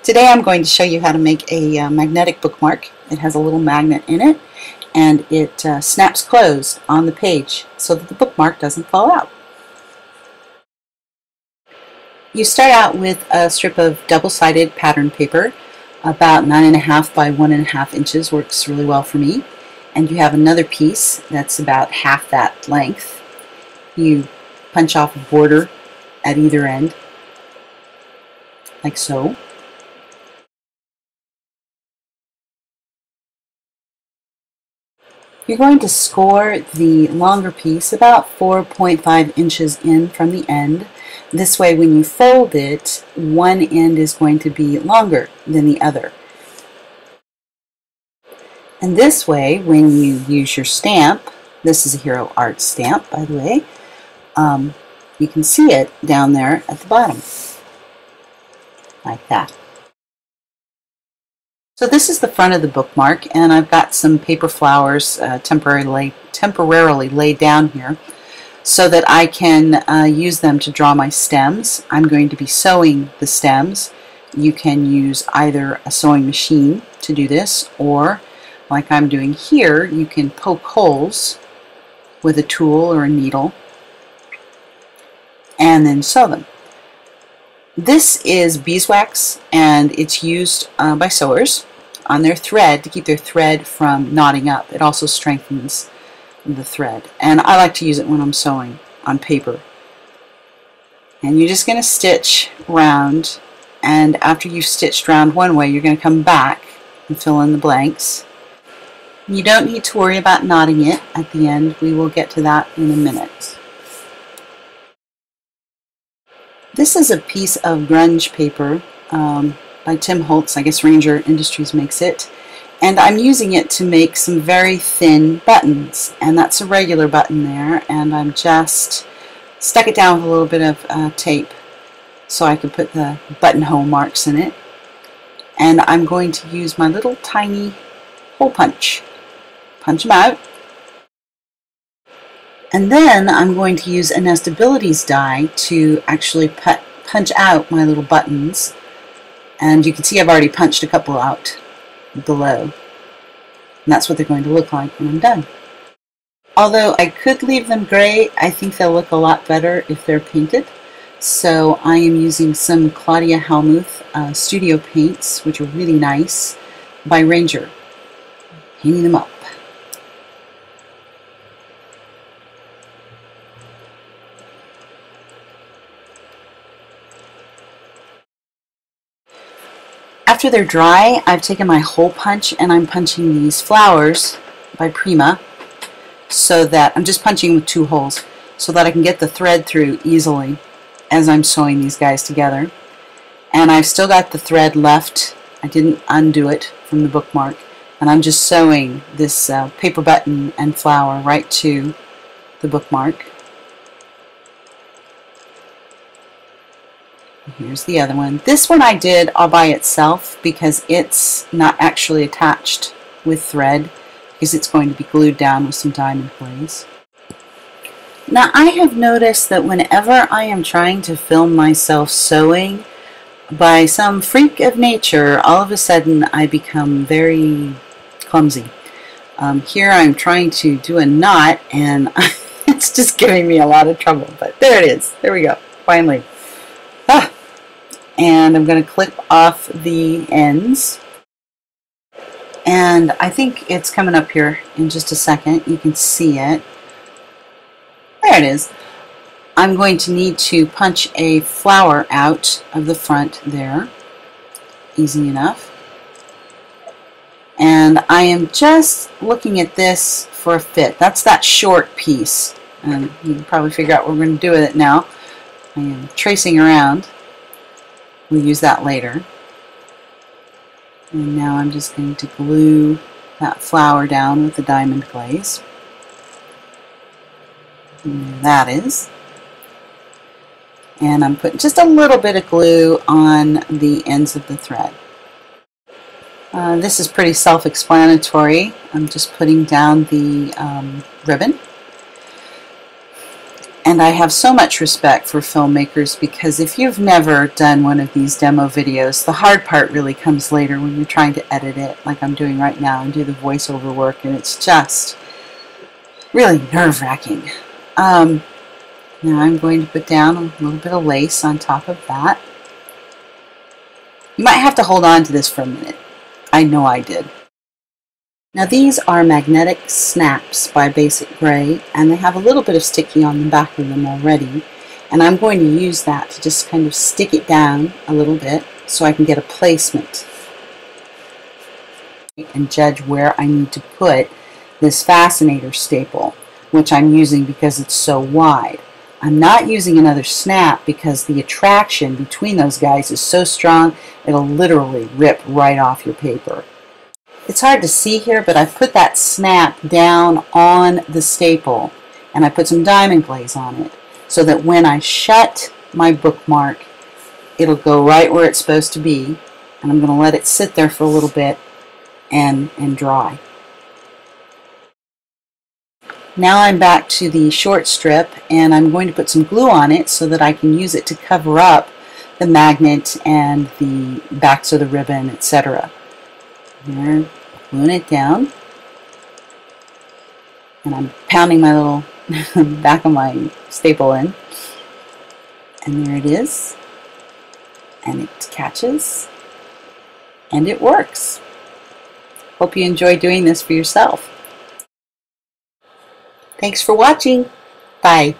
Today I'm going to show you how to make a magnetic bookmark. It has a little magnet in it and it snaps closed on the page so that the bookmark doesn't fall out. You start out with a strip of double-sided pattern paper, about 9.5 by 1.5 inches, works really well for me. And you have another piece that's about half that length. You punch off a border at either end, like so. You're going to score the longer piece about 4.5 inches in from the end. This way, when you fold it, one end is going to be longer than the other. And this way, when you use your stamp, this is a Hero Art stamp, by the way, you can see it down there at the bottom, like that. So this is the front of the bookmark, and I've got some paper flowers temporarily laid down here so that I can use them to draw my stems. I'm going to be sewing the stems. You can use either a sewing machine to do this, or like I'm doing here, you can poke holes with a tool or a needle and then sew them. This is beeswax, and it's used by sewers on their thread to keep their thread from knotting up. It also strengthens the thread, and I like to use it when I'm sewing on paper. And you're just going to stitch round, and after you've stitched round one way, you're going to come back and fill in the blanks. You don't need to worry about knotting it at the end. We will get to that in a minute. This is a piece of grunge paper by Tim Holtz. I guess Ranger Industries makes it. And I'm using it to make some very thin buttons. And that's a regular button there. And I'm just stuck it down with a little bit of tape so I can put the buttonhole marks in it. And I'm going to use my little tiny hole punch. Punch them out. And then I'm going to use a Nestabilities die to actually punch out my little buttons. And you can see I've already punched a couple out below. And that's what they're going to look like when I'm done. Although I could leave them gray, I think they'll look a lot better if they're painted. So I am using some Claudia Hellmuth studio paints, which are really nice, by Ranger. Painting them up. After they're dry, I've taken my hole punch and I'm punching these flowers by Prima, so that I'm just punching with 2 holes so that I can get the thread through easily as I'm sewing these guys together. And I've still got the thread left. I didn't undo it from the bookmark, and I'm just sewing this paper button and flower right to the bookmark. Here's the other one. This one I did all by itself because it's not actually attached with thread, because it's going to be glued down with some diamond glaze. Now I have noticed that whenever I am trying to film myself sewing, by some freak of nature, all of a sudden I become very clumsy. Here I'm trying to do a knot and it's just giving me a lot of trouble, but there it is. There we go. Finally. And I'm going to clip off the ends, and I think it's coming up here in just a second. You can see it. There it is. I'm going to need to punch a flower out of the front there. Easy enough. And I am just looking at this for a fit. That's that short piece, and you can probably figure out what we're going to do with it now. I am tracing around. We'll use that later. And now I'm just going to glue that flower down with the diamond glaze. And there that is. And I'm putting just a little bit of glue on the ends of the thread. This is pretty self-explanatory. I'm just putting down the ribbon. And I have so much respect for filmmakers, because if you've never done one of these demo videos, the hard part really comes later when you're trying to edit it, like I'm doing right now, and do the voiceover work, and it's just really nerve-wracking. Now I'm going to put down a little bit of lace on top of that. You might have to hold on to this for a minute. I know I did. Now these are magnetic snaps by Basic Gray, and they have a little bit of sticky on the back of them already, and I'm going to use that to just kind of stick it down a little bit so I can get a placement and judge where I need to put this fascinator staple, which I'm using because it's so wide. I'm not using another snap because the attraction between those guys is so strong it'll literally rip right off your paper. It's hard to see here, but I've put that snap down on the staple, and I put some diamond glaze on it so that when I shut my bookmark, it'll go right where it's supposed to be, and I'm going to let it sit there for a little bit and dry. Now I'm back to the short strip, and I'm going to put some glue on it so that I can use it to cover up the magnet and the backs of the ribbon, etc. There, gluing it down, and I'm pounding my little back of my staple in, and there it is, and it catches, and it works. Hope you enjoy doing this for yourself. Thanks for watching. Bye.